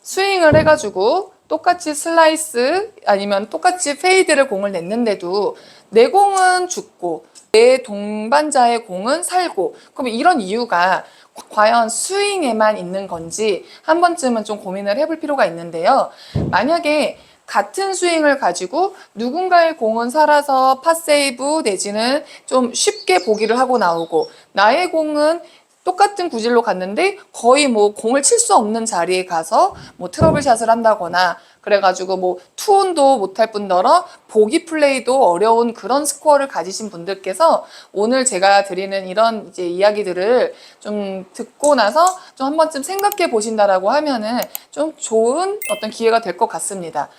스윙을 해가지고 똑같이 슬라이스 아니면 똑같이 페이드를 공을 냈는데도 내 공은 죽고 내 동반자의 공은 살고, 그럼 이런 이유가 과연 스윙에만 있는 건지 한 번쯤은 좀 고민을 해볼 필요가 있는데요. 만약에 같은 스윙을 가지고 누군가의 공은 살아서 팟세이브 내지는 좀 쉽게 보기를 하고 나오고, 나의 공은 똑같은 구질로 갔는데 거의 뭐 공을 칠 수 없는 자리에 가서 뭐 트러블샷을 한다거나, 그래가지고 뭐 투혼도 못할 뿐더러 보기 플레이도 어려운 그런 스코어를 가지신 분들께서 오늘 제가 드리는 이런 이제 이야기들을 좀 듣고 나서 좀 한 번쯤 생각해 보신다라고 하면은 좀 좋은 어떤 기회가 될 것 같습니다.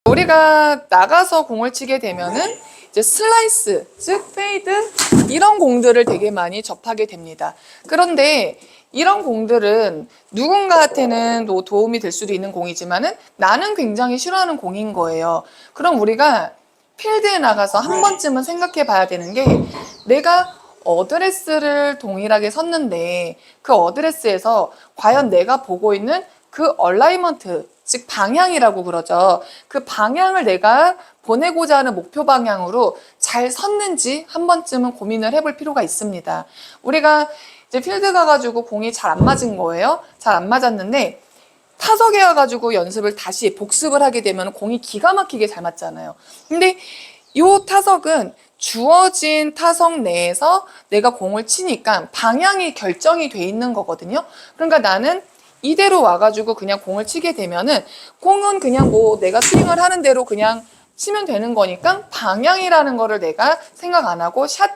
우리가 나가서 공을 치게 되면은 이제 슬라이스, 즉 페이드, 이런 공들을 되게 많이 접하게 됩니다. 그런데 이런 공들은 누군가한테는 또 도움이 될 수도 있는 공이지만은 나는 굉장히 싫어하는 공인 거예요. 그럼 우리가 필드에 나가서 한 번쯤은 생각해 봐야 되는 게, 내가 어드레스를 동일하게 섰는데 그 어드레스에서 과연 내가 보고 있는 그 얼라이먼트, 즉 방향이라고 그러죠. 그 방향을 내가 보내고자 하는 목표 방향으로 잘 섰는지 한 번쯤은 고민을 해볼 필요가 있습니다. 우리가 이제 필드 가가지고 공이 잘 안 맞은 거예요. 잘 안 맞았는데 타석에 와가지고 연습을 다시 복습을 하게 되면 공이 기가 막히게 잘 맞잖아요. 근데 이 타석은 주어진 타석 내에서 내가 공을 치니까 방향이 결정이 돼 있는 거거든요. 그러니까 나는 이대로 와가지고 그냥 공을 치게 되면은 공은 그냥 뭐 내가 스윙을 하는 대로 그냥 치면 되는 거니까 방향이라는 거를 내가 생각 안 하고 샷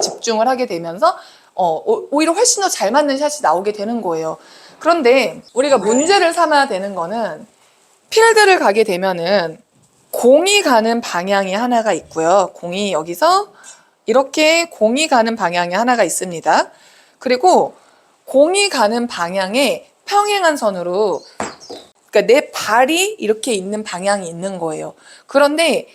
집중을 하게 되면서 오히려 훨씬 더 잘 맞는 샷이 나오게 되는 거예요. 그런데 우리가 문제를 삼아야 되는 거는, 필드를 가게 되면은 공이 가는 방향이 하나가 있고요. 공이 여기서 이렇게 공이 가는 방향이 하나가 있습니다. 그리고 공이 가는 방향에 평행한 선으로, 그러니까 내 발이 이렇게 있는 방향이 있는 거예요. 그런데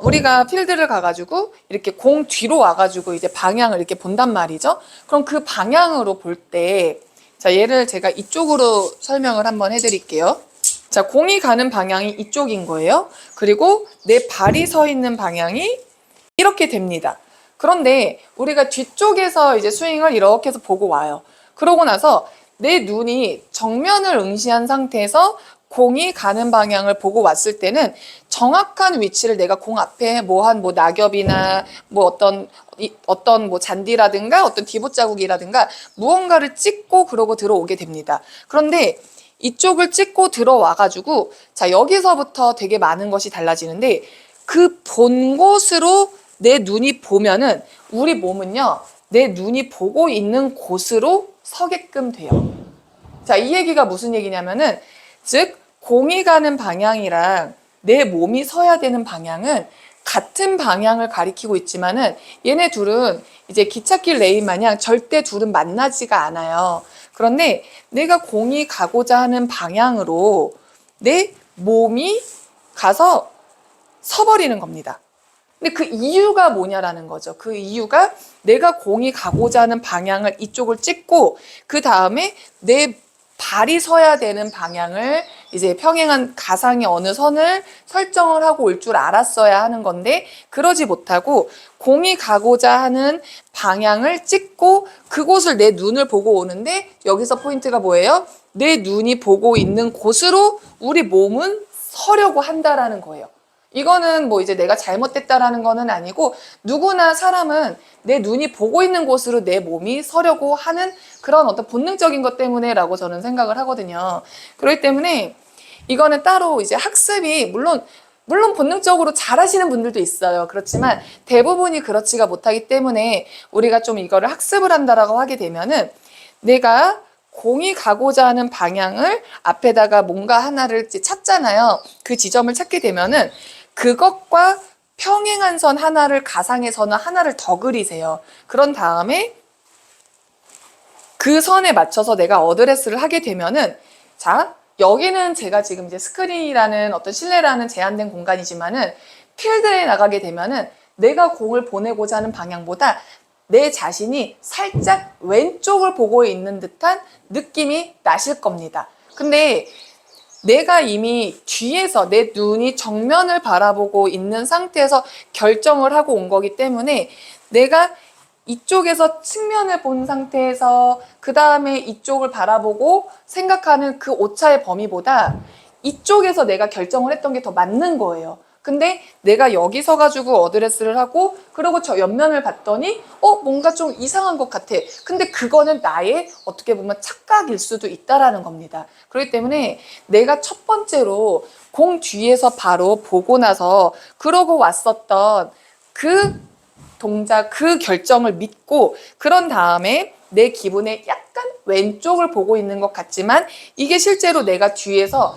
우리가 필드를 가가지고 이렇게 공 뒤로 와가지고 이제 방향을 이렇게 본단 말이죠. 그럼 그 방향으로 볼 때, 자, 얘를 제가 이쪽으로 설명을 한번 해드릴게요. 자, 공이 가는 방향이 이쪽인 거예요. 그리고 내 발이 서 있는 방향이 이렇게 됩니다. 그런데 우리가 뒤쪽에서 이제 스윙을 이렇게 해서 보고 와요. 그러고 나서 내 눈이 정면을 응시한 상태에서 공이 가는 방향을 보고 왔을 때는 정확한 위치를 내가 공 앞에 뭐 낙엽이나 뭐 어떤 뭐 잔디라든가 어떤 디봇 자국이라든가 무언가를 찍고 그러고 들어오게 됩니다. 그런데 이쪽을 찍고 들어와가지고, 자, 여기서부터 되게 많은 것이 달라지는데, 그 본 곳으로 내 눈이 보면은 우리 몸은요, 내 눈이 보고 있는 곳으로 서게끔 돼요. 자, 이 얘기가 무슨 얘기냐면은, 즉 공이 가는 방향이랑 내 몸이 서야 되는 방향은 같은 방향을 가리키고 있지만은 얘네 둘은 이제 기찻길 레인 마냥 절대 둘은 만나지가 않아요. 그런데 내가 공이 가고자 하는 방향으로 내 몸이 가서 서버리는 겁니다. 근데 그 이유가 뭐냐라는 거죠. 그 이유가 내가 공이 가고자 하는 방향을 이쪽을 찍고 그 다음에 내 발이 서야 되는 방향을 이제 평행한 가상의 어느 선을 설정을 하고 올 줄 알았어야 하는 건데, 그러지 못하고 공이 가고자 하는 방향을 찍고 그곳을 내 눈을 보고 오는데, 여기서 포인트가 뭐예요? 내 눈이 보고 있는 곳으로 우리 몸은 서려고 한다라는 거예요. 이거는 뭐 이제 내가 잘못됐다라는 거는 아니고, 누구나 사람은 내 눈이 보고 있는 곳으로 내 몸이 서려고 하는 그런 어떤 본능적인 것 때문에라고 저는 생각을 하거든요. 그렇기 때문에 이거는 따로 이제 학습이 물론 본능적으로 잘하시는 분들도 있어요. 그렇지만 대부분이 그렇지가 못하기 때문에 우리가 좀 이거를 학습을 한다라고 하게 되면은, 내가 공이 가고자 하는 방향을 앞에다가 뭔가 하나를 찾잖아요. 그 지점을 찾게 되면은 그것과 평행한 선 하나를, 가상의 선을 하나를 더 그리세요. 그런 다음에 그 선에 맞춰서 내가 어드레스를 하게 되면은, 자, 여기는 제가 지금 이제 스크린이라는 어떤 실내라는 제한된 공간이지만은 필드에 나가게 되면은 내가 공을 보내고자 하는 방향보다 내 자신이 살짝 왼쪽을 보고 있는 듯한 느낌이 나실 겁니다. 근데 내가 이미 뒤에서 내 눈이 정면을 바라보고 있는 상태에서 결정을 하고 온 거기 때문에 내가 이쪽에서 측면을 본 상태에서 그 다음에 이쪽을 바라보고 생각하는 그 오차의 범위보다 이쪽에서 내가 결정을 했던 게 더 맞는 거예요. 근데 내가 여기 서가지고 어드레스를 하고 그러고 저 옆면을 봤더니 뭔가 좀 이상한 것 같아. 근데 그거는 나의 어떻게 보면 착각일 수도 있다라는 겁니다. 그렇기 때문에 내가 첫 번째로 공 뒤에서 바로 보고 나서 그러고 왔었던 그 동작, 그 결정을 믿고 그런 다음에 내 기분에 약간 왼쪽을 보고 있는 것 같지만 이게 실제로 내가 뒤에서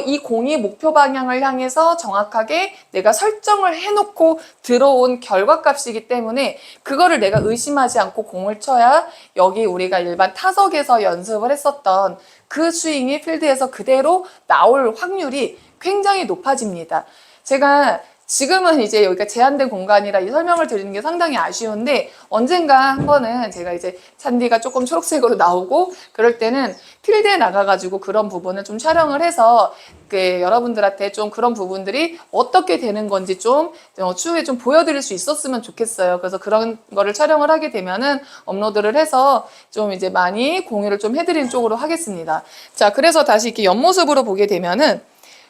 이 공이 목표 방향을 향해서 정확하게 내가 설정을 해놓고 들어온 결과값이기 때문에 그거를 내가 의심하지 않고 공을 쳐야 여기 우리가 일반 타석에서 연습을 했었던 그 스윙이 필드에서 그대로 나올 확률이 굉장히 높아집니다. 제가 지금은 이제 여기가 제한된 공간이라 이 설명을 드리는 게 상당히 아쉬운데 언젠가 한 번은 제가 이제 잔디가 조금 초록색으로 나오고 그럴 때는 필드에 나가가지고 그런 부분을 좀 촬영을 해서 여러분들한테 좀 그런 부분들이 어떻게 되는 건지 좀 추후에 좀 보여드릴 수 있었으면 좋겠어요. 그래서 그런 거를 촬영을 하게 되면은 업로드를 해서 좀 이제 많이 공유를 좀 해드리는 쪽으로 하겠습니다. 자, 그래서 다시 이렇게 옆모습으로 보게 되면은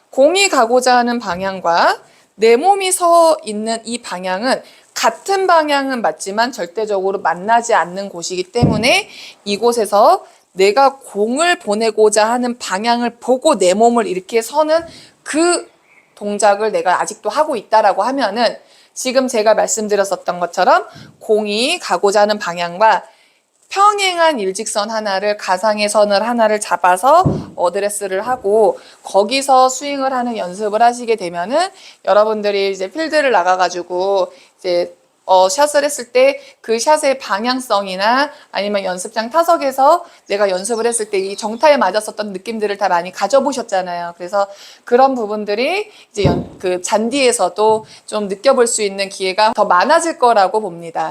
공이 가고자 하는 방향과 내 몸이 서 있는 이 방향은 같은 방향은 맞지만 절대적으로 만나지 않는 곳이기 때문에 이곳에서 내가 공을 보내고자 하는 방향을 보고 내 몸을 이렇게 서는 그 동작을 내가 아직도 하고 있다라고 하면은 지금 제가 말씀드렸었던 것처럼 공이 가고자 하는 방향과 평행한 일직선 하나를 가상의 선을 하나를 잡아서 어드레스를 하고 거기서 스윙을 하는 연습을 하시게 되면은 여러분들이 이제 필드를 나가가지고 이제 샷을 했을 때 그 샷의 방향성이나 아니면 연습장 타석에서 내가 연습을 했을 때 이 정타에 맞았었던 느낌들을 다 많이 가져보셨잖아요. 그래서 그런 부분들이 이제 그 잔디에서도 좀 느껴볼 수 있는 기회가 더 많아질 거라고 봅니다.